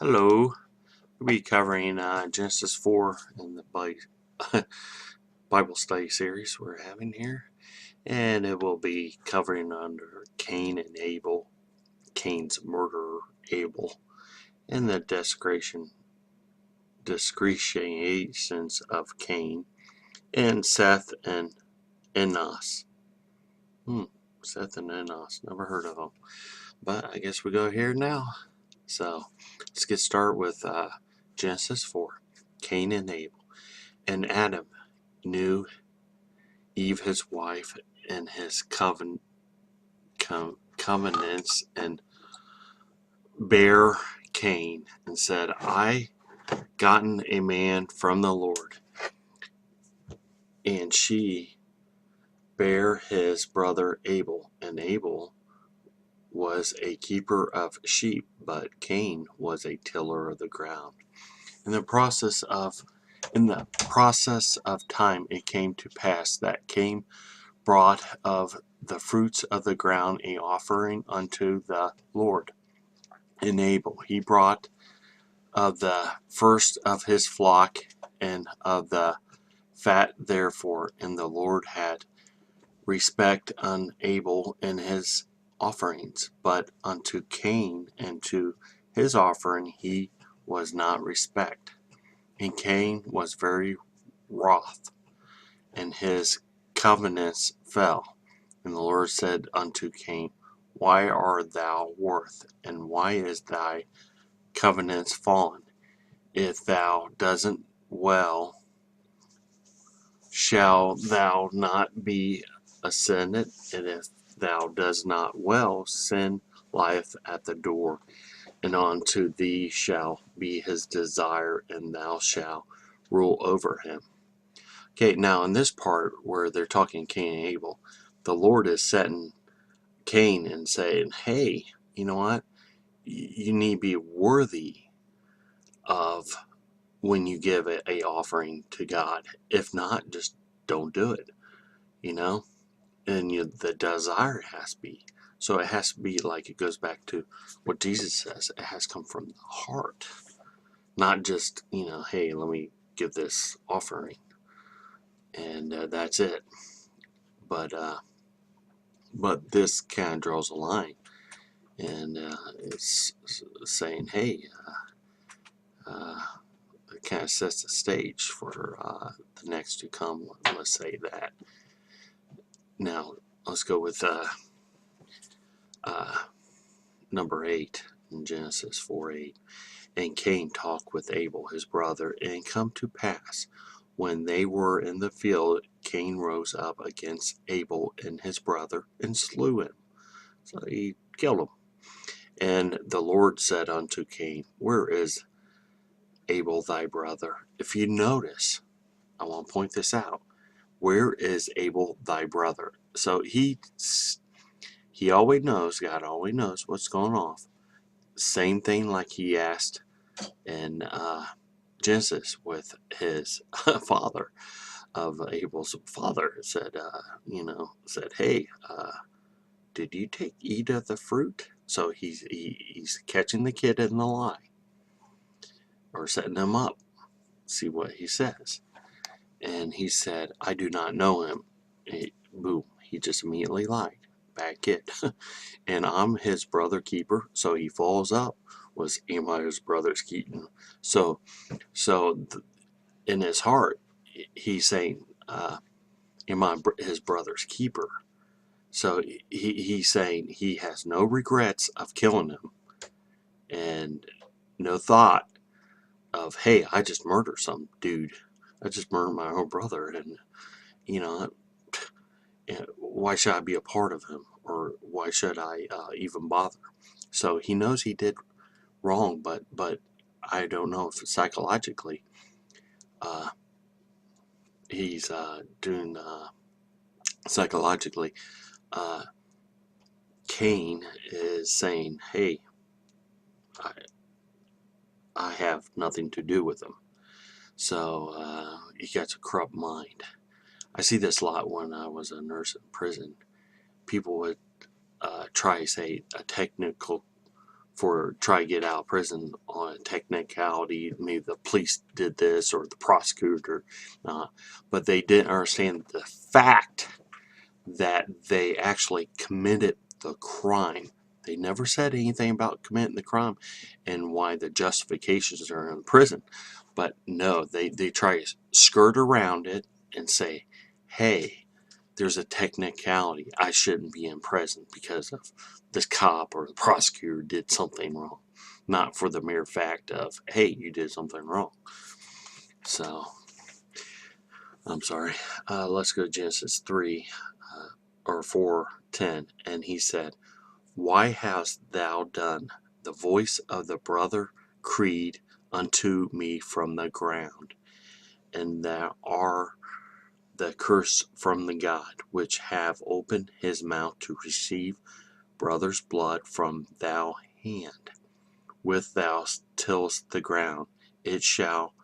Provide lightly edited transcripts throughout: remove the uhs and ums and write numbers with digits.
Hello, we'll be covering Genesis 4 in the Bible study series we're having here, and it will be covering under Cain and Abel, Cain's murderer Abel, and the discretions of Cain, and Seth and Enos. Seth and Enos, never heard of them, but I guess we go here now. So let's get started with Genesis 4, Cain and Abel. And Adam knew Eve his wife and his covenants, and bare Cain, and said, I gotten a man from the Lord. And she bare his brother Abel, and Abel was a keeper of sheep, but Cain was a tiller of the ground. In the process of time, it came to pass that Cain brought of the fruits of the ground a offering unto the Lord. And Abel he brought of the first of his flock and of the fat therefore. And the Lord had respect on Abel and his offerings, but unto Cain and to his offering he was not respect. And Cain was very wroth, and his covenants fell. And the Lord said unto Cain, Why art thou wroth, and why is thy covenants fallen? If thou doesn't well, shall thou not be ascended? And if thou does not well, sin lieth at the door, and unto thee shall be his desire, and thou shalt rule over him. Okay, now in this part where they're talking Cain and Abel, the Lord is setting Cain and saying, hey, you know what? You need to be worthy of when you give a offering to God. If not, just don't do it, you know? And the desire has to be. So it has to be like, it goes back to what Jesus says. It has to come from the heart. Not just, hey, let me give this offering. And that's it. But this kind of draws a line. And it's saying, hey, it kind of sets the stage for the next to come. Let's say that. Now, let's go with number 8 in Genesis 4:8. And Cain talked with Abel his brother, and it come to pass, when they were in the field, Cain rose up against Abel and his brother, and slew him. So he killed him. And the Lord said unto Cain, Where is Abel thy brother? If you notice, I want to point this out. Where is Abel thy brother? So he always knows, God always knows what's going on. Same thing like he asked in Genesis with his father, of Abel's father, said, hey, did you eat of the fruit? So he's catching the kid in the lie, or setting him up. See what he says. And he said, I do not know him. Boom, he just immediately lied. Bad kid. And I'm his brother keeper. So he follows up, am I his brother's keeper? So in his heart, he's saying, am I his brother's keeper? So he's saying he has no regrets of killing him, and no thought of, hey, I just murdered some dude. I just murdered my own brother, and why should I be a part of him, or why should I even bother? So he knows he did wrong, but I don't know if psychologically he's doing psychologically. Cain is saying, hey, I have nothing to do with him. So he got a corrupt mind. I see this a lot when I was a nurse in prison. People would try to say a technical for try to get out of prison on a technicality. Maybe the police did this or the prosecutor, but they didn't understand the fact that they actually committed the crime. They never said anything about committing the crime and why the justifications are in prison. But no, they try to skirt around it and say, hey, there's a technicality. I shouldn't be in prison because of this cop or the prosecutor did something wrong. Not for the mere fact of, hey, you did something wrong. So, I'm sorry. Let's go to Genesis 3 or 4:10. And he said, why hast thou done? The voice of the brother cried unto me from the ground, and thou art the curse from the God, which have opened his mouth to receive brother's blood from thou hand. With thou tillest the ground, it shall.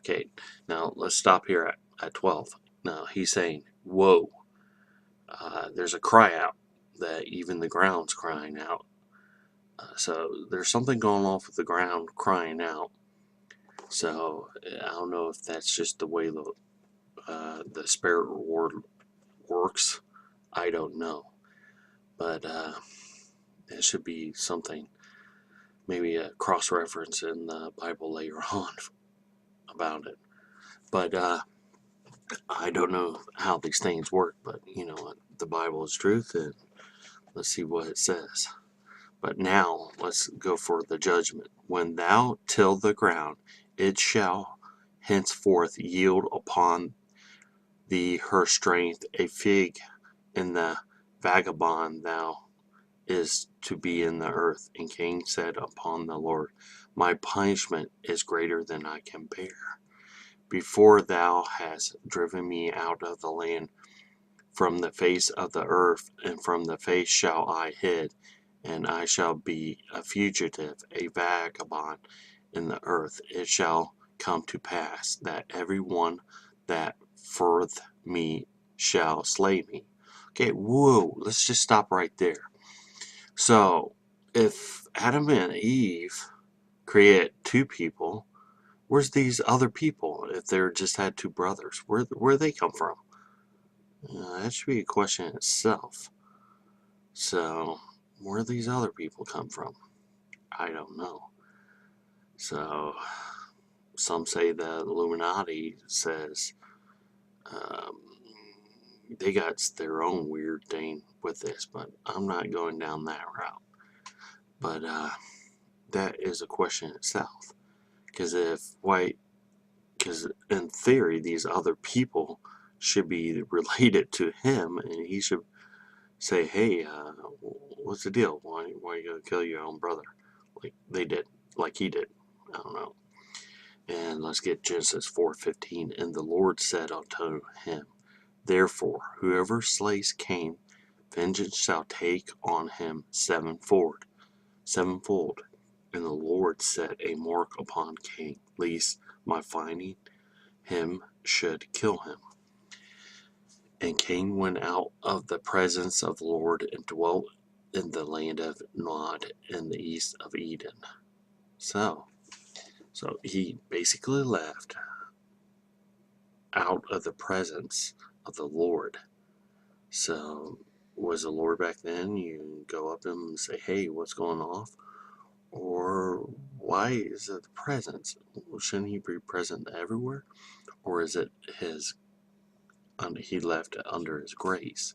Okay, now let's stop here at 12. Now he's saying, whoa, there's a cry out that even the ground's crying out. So there's something going on with the ground crying out. So I don't know if that's just the way the spirit world works. I don't know, but it should be something, maybe a cross reference in the Bible later on about it. But I don't know how these things work. But you know what? The Bible is truth, and let's see what it says. But now let's go for the judgment. When thou till the ground, it shall henceforth yield upon thee her strength. A fig in the vagabond thou is to be in the earth. And Cain said upon the Lord, my punishment is greater than I can bear. Before thou hast driven me out of the land, from the face of the earth, and from the face shall I hid, and I shall be a fugitive, a vagabond in the earth. It shall come to pass that every one that furth me shall slay me. Okay, whoa, let's just stop right there. So, if Adam and Eve create two people, where's these other people if they're just had two brothers? Where they come from? That should be a question in itself. So, where do these other people come from? I don't know. So, some say the Illuminati says they got their own weird thing with this, but I'm not going down that route. But that is a question itself. Because in theory, these other people should be related to him, and he should say, hey, what's the deal? Why are you going to kill your own brother? Like he did. I don't know. And let's get Genesis 4:15. And the Lord said unto him, therefore, whoever slays Cain, vengeance shall take on him sevenfold. And the Lord set a mark upon Cain, lest my finding him should kill him. And Cain went out of the presence of the Lord and dwelt in the land of Nod in the east of Eden. So he basically left out of the presence of the Lord. So was the Lord back then? You go up to him and say, hey, what's going on? Or why is it the presence? Shouldn't he be present everywhere? Or is it he left it under his grace?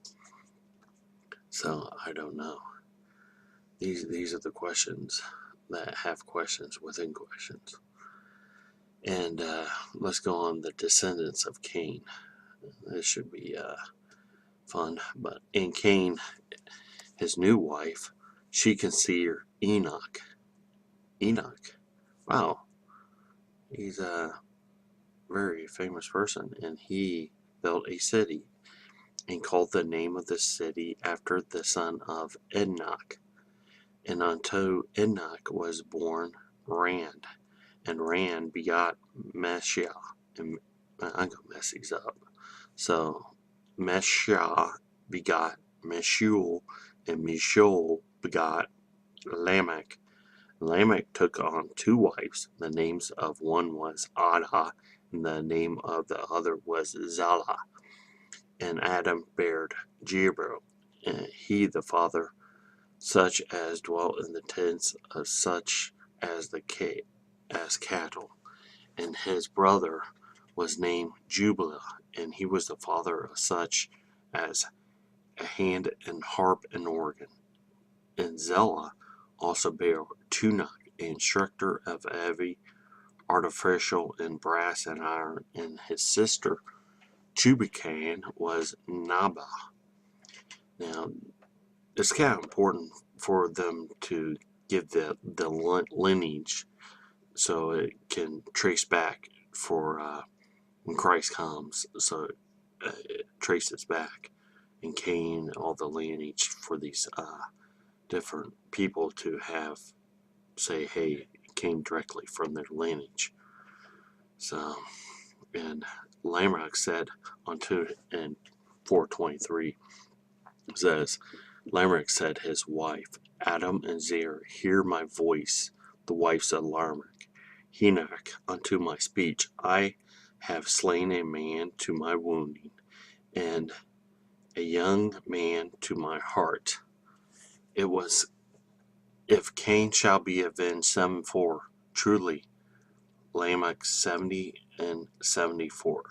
So I don't know. These are the questions that have questions within questions. And let's go on the descendants of Cain. This should be fun. But in Cain, his new wife, she conceived Enoch. Wow, he's a very famous person, and he built a city and called the name of the city after the son of Enoch. And unto Enoch was born Rand, and Rand begot Meshah. And I'm gonna mess these up. So Meshah begot Meshuel, and Meshuel begot Lamech, Lamech took on 2 wives. The names of one was Adah, and the name of the other was Zillah. And Adam bare Jebel, and he the father such as dwelt in the tents of such as as cattle. And his brother was named Jubal, and he was the father of such as a hand and harp and organ. And Zillah also bare Tunach, an instructor of every artificial in brass and iron, and his sister Tubal-Cain was Nabah. Now, it's kind of important for them to give the lineage so it can trace back for when Christ comes, so it traces back and Cain, all the lineage for these different people to have say, hey, it came directly from their lineage. So, and Lamech said unto, and 4:23 says, Lamech said his wife, Adam and Zerah, hear my voice, the wives of Lamech. Enoch, unto my speech, I have slain a man to my wounding, and a young man to my heart. It was, if Cain shall be avenged 7-4, truly, Lamech 70 and 74.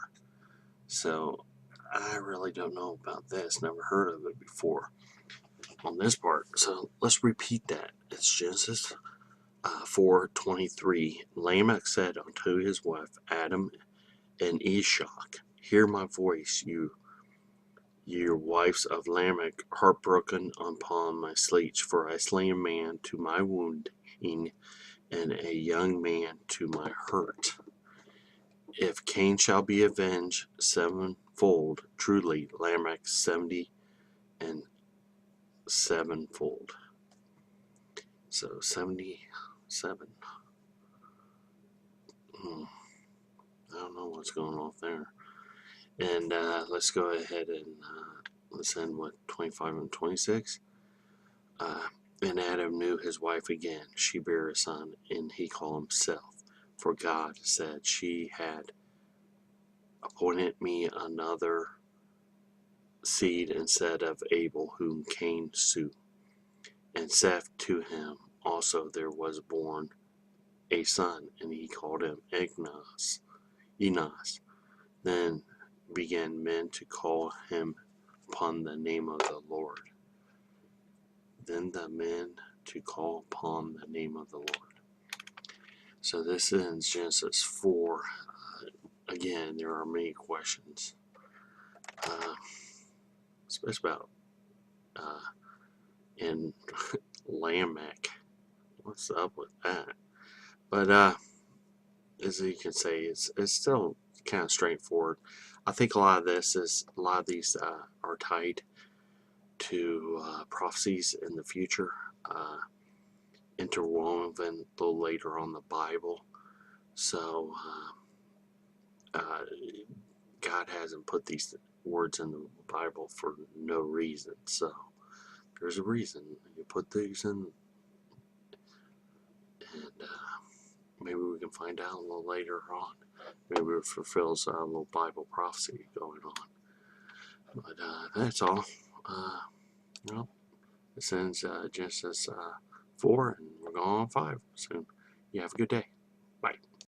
So, I really don't know about this, never heard of it before on this part. So, let's repeat that. It's Genesis 4:23. Lamech said unto his wife Adam and Eshach, hear my voice, your wives of Lamech, heartbroken upon my sleeps, for I slay a man to my wounding, and a young man to my hurt. If Cain shall be avenged 7-fold, truly Lamech 70 and 7-fold. So 77. I don't know what's going on there. And let's go ahead and let's end with 25 and 26. And Adam knew his wife again. She bare a son, and he called him Seth. For God said, she had appointed me another seed instead of Abel, whom Cain slew. And Seth to him also there was born a son, and he called him Enos. Then began men to call him upon the name of the Lord. Then the men to call upon the name of the Lord. So this ends Genesis 4. Again, there are many questions, especially about in Lamech. What's up with that? But as you can say, it's still kind of straightforward. I think a lot of these are tied to prophecies in the future, interwoven a little later on the Bible. So God hasn't put these words in the Bible for no reason. So there's a reason you put these in, and maybe we can find out a little later on. Maybe it fulfills a little Bible prophecy going on. But that's all. Well, this ends Genesis 4, and we're going on 5 soon. You have a good day. Bye.